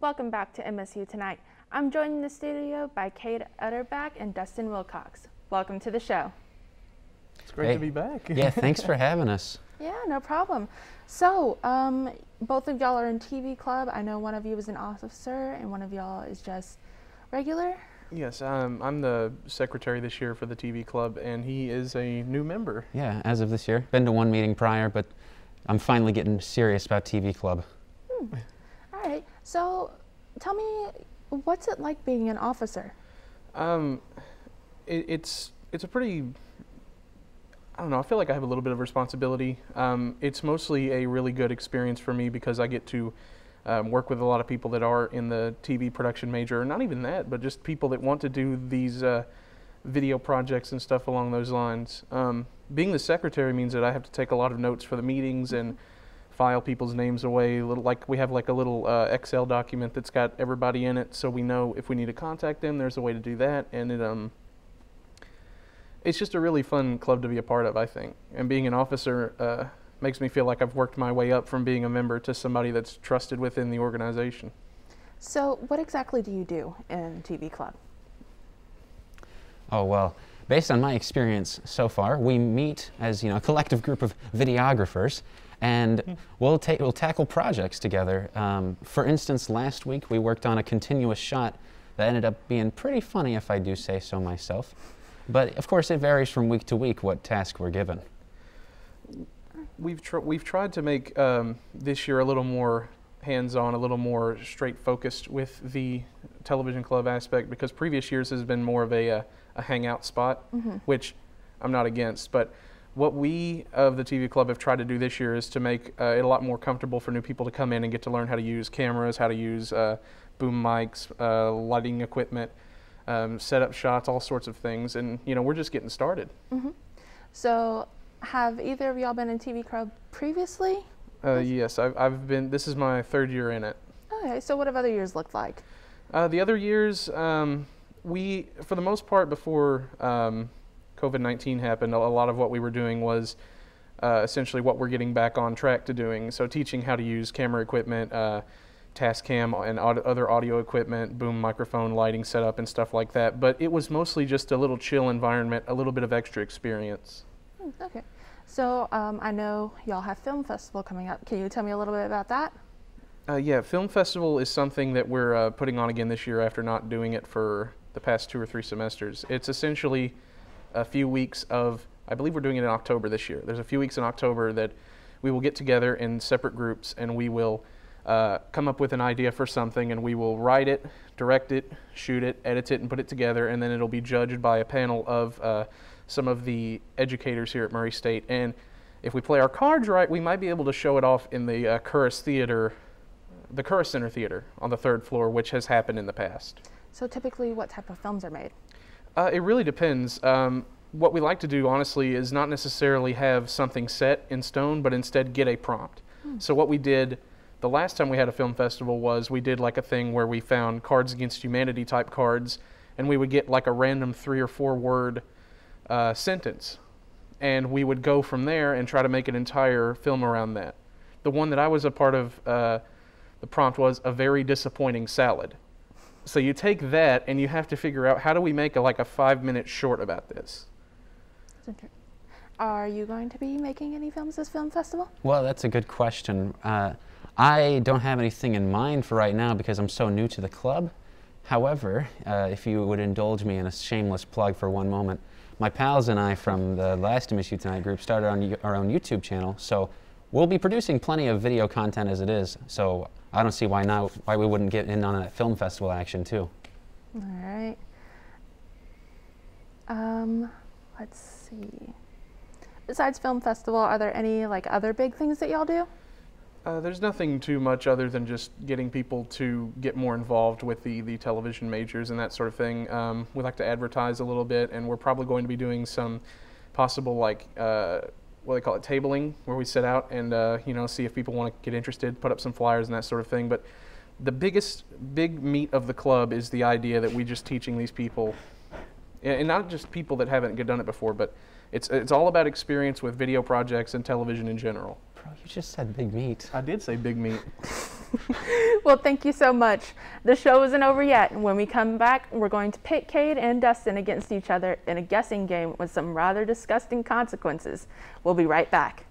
Welcome back to MSU Tonight. I'm joined in the studio by Kate Utterback and Dustin Wilcox. Welcome to the show. It's great to be back. Yeah, thanks for having us. Yeah, no problem. So, both of y'all are in TV Club. I know one of you is an officer and one of y'all is just regular. Yes, I'm the secretary this year for the TV Club, and he is a new member. Yeah, as of this year. Been to one meeting prior, but I'm finally getting serious about TV Club. All right, so tell me, what's it like being an officer? It's a pretty, I don't know, I feel like I have a little bit of responsibility. It's mostly a really good experience for me because I get to work with a lot of people that are in the TV production major, or not even that, but just people that want to do these video projects and stuff along those lines. Being the secretary means that I have to take a lot of notes for the meetings and file people's names away. We have like a little Excel document that's got everybody in it, so we know if we need to contact them, there's a way to do that. And it's just a really fun club to be a part of, I think. And being an officer makes me feel like I've worked my way up from being a member to somebody that's trusted within the organization. So what exactly do you do in TV Club? Oh, well, based on my experience so far, we meet as, a collective group of videographers, and we'll tackle projects together. For instance, last week we worked on a continuous shot that ended up being pretty funny, if I do say so myself. But of course, it varies from week to week what task we're given. We've tried to make this year a little more hands-on, a little more straight focused with the television club aspect, because previous years has been more of a hangout spot, which I'm not against. But what we of the TV Club have tried to do this year is to make it a lot more comfortable for new people to come in and get to learn how to use cameras, how to use boom mics, lighting equipment, set up shots, all sorts of things. And we're just getting started. So have either of y'all been in TV Club previously? Yes, I've been. This is my third year in it. Okay, so what have other years looked like? The other years, we, for the most part, before COVID-19 happened, a lot of what we were doing was essentially what we're getting back on track to doing. So teaching how to use camera equipment, Tascam and other audio equipment, boom microphone, lighting setup and stuff like that. But it was mostly just a little chill environment, a little bit of extra experience. Okay. So I know y'all have Film Festival coming up. Can you tell me a little bit about that? Yeah, Film Festival is something that we're putting on again this year after not doing it for the past 2 or 3 semesters. It's essentially a few weeks of, I believe we're doing it in October this year. There's a few weeks in October that we will get together in separate groups and we will come up with an idea for something, and we will write it, direct it, shoot it, edit it, and put it together, and then it'll be judged by a panel of some of the educators here at Murray State. And if we play our cards right, we might be able to show it off in the Curris Theater, the Curris Center Theater on the 3rd floor, which has happened in the past. So typically, what type of films are made? It really depends. What we like to do, honestly, is not necessarily have something set in stone, but instead get a prompt. So what we did the last time we had a film festival was we did like a thing where we found Cards Against Humanity type cards, and we would get like a random 3 or 4 word sentence, and we would go from there and try to make an entire film around that. The one that I was a part of, the prompt was a very disappointing salad. So you take that and you have to figure out, how do we make like a 5-minute short about this? Are you going to be making any films this film festival? Well, that's a good question. I don't have anything in mind for right now because I'm so new to the club. However, if you would indulge me in a shameless plug for one moment, my pals and I from the last MSU Tonight group started our own YouTube channel, so we'll be producing plenty of video content as it is, so I don't see why we wouldn't get in on that film festival action too. All right. Let's see. Besides film festival, are there any other big things that y'all do? There's nothing too much other than just getting people to get more involved with the television majors and that sort of thing. We like to advertise a little bit, and we're probably going to be doing some possible what they call it, tabling, where we sit out and see if people want to get interested, put up some flyers and that sort of thing. But the big meat of the club is the idea that we're just teaching these people, and not just people that haven't done it before, but it's all about experience with video projects and television in general. Bro, you just said big meat. I did say big meat. Well, thank you so much. The show isn't over yet. When we come back, we're going to pit Cade and Dustin against each other in a guessing game with some rather disgusting consequences. We'll be right back.